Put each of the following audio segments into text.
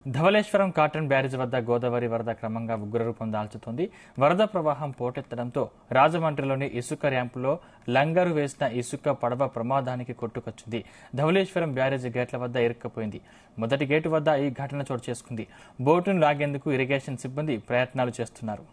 Dhavaleswaram cotton barrage వద్ద గోదావరి వరద క్రమంగా ఉగ్రరూపం దాల్చుతోంది. వరద ప్రవాహం పోటెత్తడంతో రాజమండ్రిలోని ఇసుక ర్యాంపులో లంగరు వేసిన ఇసుక పడవ ప్రమాదానికి కొట్టుకొచ్చింది. ధవళేశ్వరం బ్యారేజ్ గేట్ల వద్ద ఇరుక్కుపోయింది. మొదటి గేటు వద్ద ఈ ఘటన చోటు చేసుకుంది. బోటును లాగేందుకు ఇరిగేషన్ సిబ్బంది ప్రయత్నాలు చేస్తున్నారు.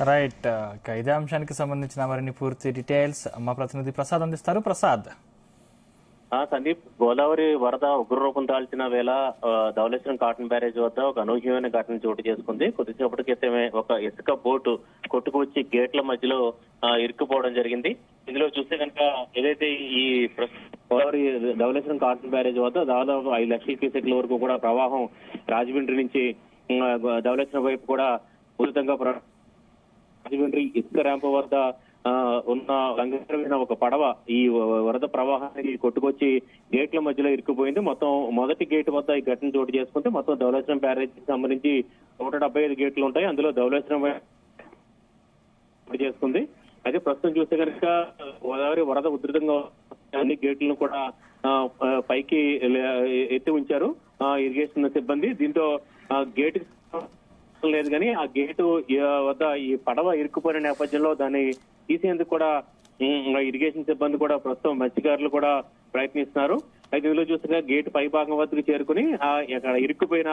రైట్, ఇదే అంశానికి సంబంధించిన మరిన్ని పూర్తి డీటెయిల్స్ మా ప్రతినిధి ప్రసాద్ అందిస్తారు. ప్రసాద్. సందీప్, గోదావరి వరద ఉగ్రరూపం దాల్చిన వేళ ధవళేశ్వరం కాటన్ బ్యారేజ్ వద్ద ఒక అనూహ్యమైన ఘటన చోటు చేసుకుంది. కొద్దిసేపటి క్రితమే ఒక ఇసుక బోటు కొట్టుకువచ్చి గేట్ల మధ్యలో ఇరుక్కుపోవడం జరిగింది. ఇందులో చూస్తే కనుక ఏదైతే ఈ గోదావరి ధవళేశ్వరం కాటన్ బ్యారేజ్ వద్ద దాదాపు 5 లక్షల క్యూసెక్ల వరకు కూడా ప్రవాహం రాజమండ్రి నుంచి ధవళేశ్వరం వైపు కూడా ఉధృతంగా రాజమండ్రి ఇసుక ర్యాంపు వద్ద ఉన్న రంగమైన ఒక పడవ ఈ వరద ప్రవాహానికి కొట్టుకొచ్చి గేట్ల మధ్యలో ఇరుక్కుపోయింది. మొత్తం మొదటి గేట్ వద్ద ఈ ఘటన చోటు చేసుకుంటే మొత్తం ధవళేశ్వరం బ్యారేజ్ కి సంబంధించి 175 గేట్లు ఉంటాయి. అందులో ధవళేశ్వరం చేసుకుంది. అయితే ప్రస్తుతం చూస్తే కనుక గోదావరి వరద ఉధృతంగా అన్ని గేట్లను కూడా పైకి ఎత్తి ఉంచారు ఇరిగేషన్ సిబ్బంది. దీంతో గేట్ లేదు కానీ ఆ గేటు వద్ద ఈ పడవ ఇరుక్కుపోయిన నేపథ్యంలో దాన్ని తీసేందుకు కూడా ఇరిగేషన్ సిబ్బంది కూడా ప్రస్తుతం మత్స్యకారులు కూడా ప్రయత్నిస్తున్నారు. అయితే ఇందులో చూస్తే గేటు పై భాగం వద్దకు చేరుకుని అక్కడ ఇరుక్కుపోయిన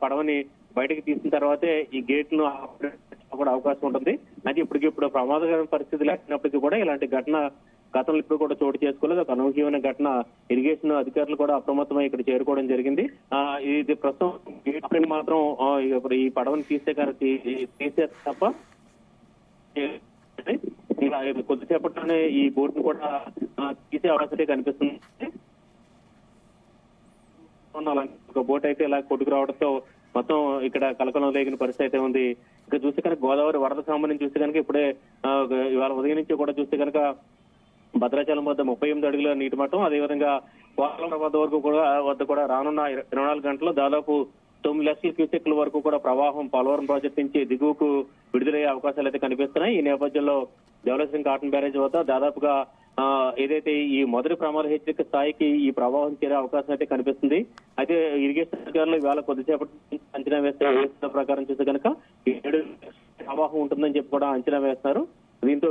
పడవని బయటకు తీసిన తర్వాతే ఈ గేట్ను కూడా అవకాశం ఉంటుంది. అయితే ఇప్పటికిప్పుడు ప్రమాదకరమైన పరిస్థితి లేకపోయినప్పటికీ కూడా ఇలాంటి ఘటన గతంలో ఇప్పుడు కూడా చోటు చేసుకోలేదు. ఒక అనూహ్యమైన ఘటన. ఇరిగేషన్ అధికారులు కూడా అప్రమత్తమై ఇక్కడ చేరుకోవడం జరిగింది. ఇది ప్రస్తుతం మాత్రం ఈ పడవని తీసే తప్ప కొద్దిసేపట్లోనే ఈ బోట్ ను కూడా తీసే అవకాశం కనిపిస్తుంది. ఒక బోట్ అయితే ఇలా కొట్టుకు రావడంతో మొత్తం ఇక్కడ కలకలం రేగిన పరిస్థితి అయితే ఉంది. ఇక్కడ చూస్తే కనుక గోదావరి వరద సంబంధించి చూస్తే కనుక ఇప్పుడే ఇవాళ ఉదయం నుంచి కూడా చూస్తే కనుక భద్రాచలం వద్ద 38 అడుగుల నీటి మట్టం, అదేవిధంగా పోలవరం వద్ద కూడా రానున్న 24 గంటల్లో దాదాపు 9 లక్షల క్యూసెక్ల వరకు కూడా ప్రవాహం పోలవరం ప్రాజెక్టు నుంచి దిగువకు విడుదలయ్యే అవకాశాలు అయితే కనిపిస్తున్నాయి. ఈ నేపథ్యంలో ధవళేశ్వరం కాటన్ బ్యారేజ్ వద్ద దాదాపుగా ఏదైతే ఈ మొదటి ప్రమాద హెచ్చరిక స్థాయికి ఈ ప్రవాహం చేరే అవకాశం అయితే కనిపిస్తుంది. అయితే ఇరిగేషన్ అధికారులు ఇవాళ కొద్దిసేపటి అంచనా వేస్తున్న ప్రకారం చూస్తే కనుక 7 ప్రవాహం ఉంటుందని చెప్పి కూడా అంచనా వేస్తున్నారు. దీంతో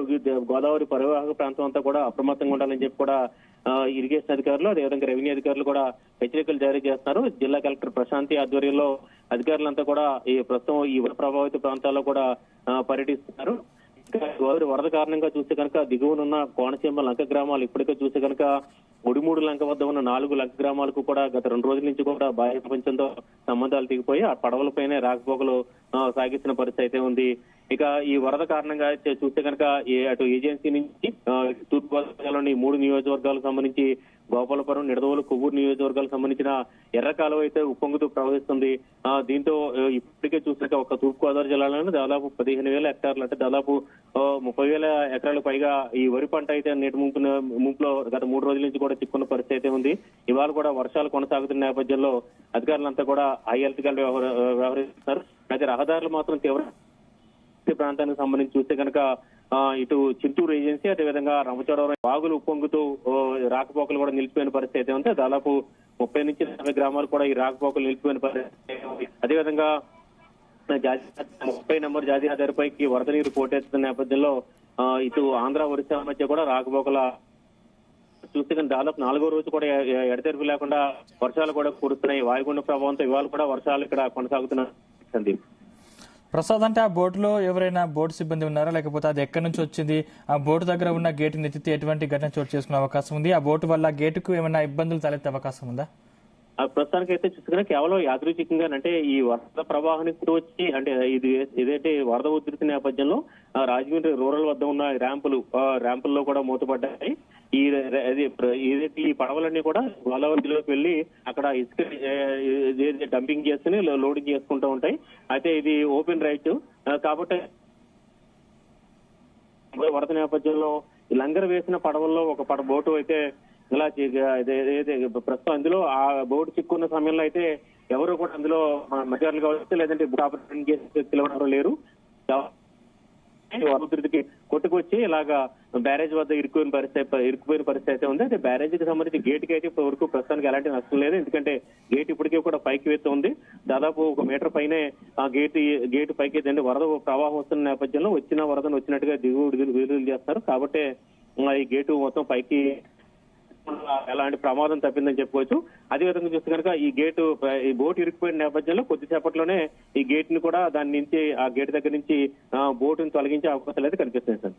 గోదావరి పరివాహక ప్రాంతం అంతా కూడా అప్రమత్తంగా ఉండాలని చెప్పి కూడా ఇరిగేషన్ అధికారులు అదేవిధంగా రెవెన్యూ అధికారులు కూడా హెచ్చరికలు జారీ చేస్తున్నారు. జిల్లా కలెక్టర్ ప్రశాంతి ఆధ్వర్యంలో అధికారులంతా కూడా ఈ ప్రస్తుతం ఈ ప్రభావిత ప్రాంతాల్లో కూడా పర్యటిస్తున్నారు. గోదావరి వరద కారణంగా చూస్తే కనుక దిగువనున్న కోనసీమ లంక గ్రామాలు ఇప్పటికే చూస్తే కనుక ఒడిమూడు లంక వద్ద ఉన్న 4 లంక గ్రామాలకు కూడా గత 2 రోజుల నుంచి కూడా బాహ్య ప్రపంచంతో సంబంధాలు తెగిపోయి ఆ పడవలపైనే రాకపోకలు సాగిస్తున్న పరిస్థితి అయితే ఉంది. ఇక ఈ వరద కారణంగా చూస్తే కనుక అటు ఏజెన్సీ నుంచి తూర్పుగోదావరిలోని 3 నియోజకవర్గాలకు సంబంధించి గోపాలపురం, నిడదవోలు, కొవ్వూరు నియోజకవర్గాలకు సంబంధించిన ఎర్ర కాలువ అయితే ఉప్పొంగుతూ ప్రవహిస్తుంది. దీంతో ఇప్పటికే చూసాక ఒక తూర్పుగోదావరి జిల్లాలోనే దాదాపు 15,000 హెక్టార్లు అంటే దాదాపు 30,000 ఎకరాలకు పైగా ఈ వరి పంట అయితే నీటి ముంపులో గత 3 రోజుల నుంచి కూడా చిక్కున్న పరిస్థితి అయితే ఉంది. ఇవాళ కూడా వర్షాలు కొనసాగుతున్న నేపథ్యంలో అధికారులంతా కూడా హై అలర్ట్ గా వ్యవహరిస్తున్నారు. అయితే రహదారులు మాత్రం తీవ్ర ప్రాంతానికి సంబంధించి చూస్తే కనుక ఇటు చింతూరు ఏజెన్సీ అదేవిధంగా రంపచోడవరం వాగులు ఉప్పొంగుతూ రాకపోకలు కూడా నిలిచిపోయిన పరిస్థితి అయితే ఉంది. దాదాపు 30 నుంచి 40 గ్రామాలు కూడా ఈ రాకపోకలు నిలిచిపోయిన పరిస్థితి. అదేవిధంగా 30 నంబర్ జాతీయ రహదారిపైకి వరద నీరు పోటెత్తున్న నేపథ్యంలో ఇటు ఆంధ్ర ఒరిస్సా మధ్య కూడా రాకపోకల చూస్తే కానీ దాదాపు 4వ రోజు కూడా ఎడతెరిపి లేకుండా వర్షాలు కూడా కురుస్తున్నాయి. వాయుగుండ ప్రభావంతో ఇవాళ కూడా వర్షాలు ఇక్కడ కొనసాగుతున్నాయి. సందీప్. ప్రసాద్, అంటే ఆ బోటులో ఎవరైనా బోటు సిబ్బంది ఉన్నారా, లేకపోతే అది ఎక్కడి నుంచి వచ్చింది? ఆ బోటు దగ్గర ఉన్న గేటుని ఎత్తితే ఎటువంటి ఘటన చోటు చేసుకునే అవకాశం ఉంది? ఆ బోటు వల్ల గేటుకు ఏమైనా ఇబ్బందులు తలెత్తే అవకాశం ఉందా? ప్రస్తుతానికి అయితే చూసుకున్నా కేవలం యాదృచ్ఛికంగా అంటే ఈ వరద ప్రవాహానికి వచ్చి అంటే ఇది ఏదైతే వరద ఉధృతి నేపథ్యంలో రాజమండ్రి రూరల్ వద్ద ఉన్న ర్యాంపుల్లో కూడా మూతపడ్డాయి. ఏదైతే ఈ పడవలన్నీ కూడా గోదావరిలోకి వెళ్లి అక్కడ ఇసుక డంపింగ్ చేసుకుని లోడింగ్ చేసుకుంటూ ఉంటాయి. అయితే ఇది ఓపెన్ రైట్ కాబట్టి వరద నేపథ్యంలో లంగర్ వేసిన పడవల్లో ఒక బోటు అయితే ఇలా ప్రస్తుతం అందులో ఆ బోటు చిక్కున్న సమయంలో అయితే ఎవరు కూడా అందులో మధ్యాహ్నం కావచ్చు లేదంటే ఆపరేషన్ చేసే వ్యక్తులు ఎవరు లేరు. ఉధృతికి కొట్టుకొచ్చి ఇలాగా బ్యారేజ్ వద్ద ఇరుక్కుపోయిన పరిస్థితి అయితే ఉంది. అయితే బ్యారేజ్ కి సంబంధించి గేట్ కి అయితే ఇప్పటి వరకు ప్రస్తుతానికి ఎలాంటి నష్టం లేదు. ఎందుకంటే గేట్ ఇప్పటికే కూడా పైకి వెత్తి ఉంది. దాదాపు 1 మీటర్ పైనే ఆ గేట్ పైకి ఎత్తండి. వరద ప్రవాహం వస్తున్న నేపథ్యంలో వచ్చిన వరదను వచ్చినట్టుగా విడుదల చేస్తారు. కాబట్టి ఈ గేటు మొత్తం పైకి ఎలాంటి ప్రమాదం తప్పిందని చెప్పుకోవచ్చు. అదేవిధంగా చూస్తే కనుక ఈ బోట్ ఇరుక్కుపోయిన నేపథ్యంలో కొద్దిసేపట్లోనే ఈ గేట్ ని కూడా దాని నుంచి ఆ గేట్ దగ్గర నుంచి బోటుని తొలగించే అవకాశాలు అయితే కనిపిస్తున్నాయి సార్.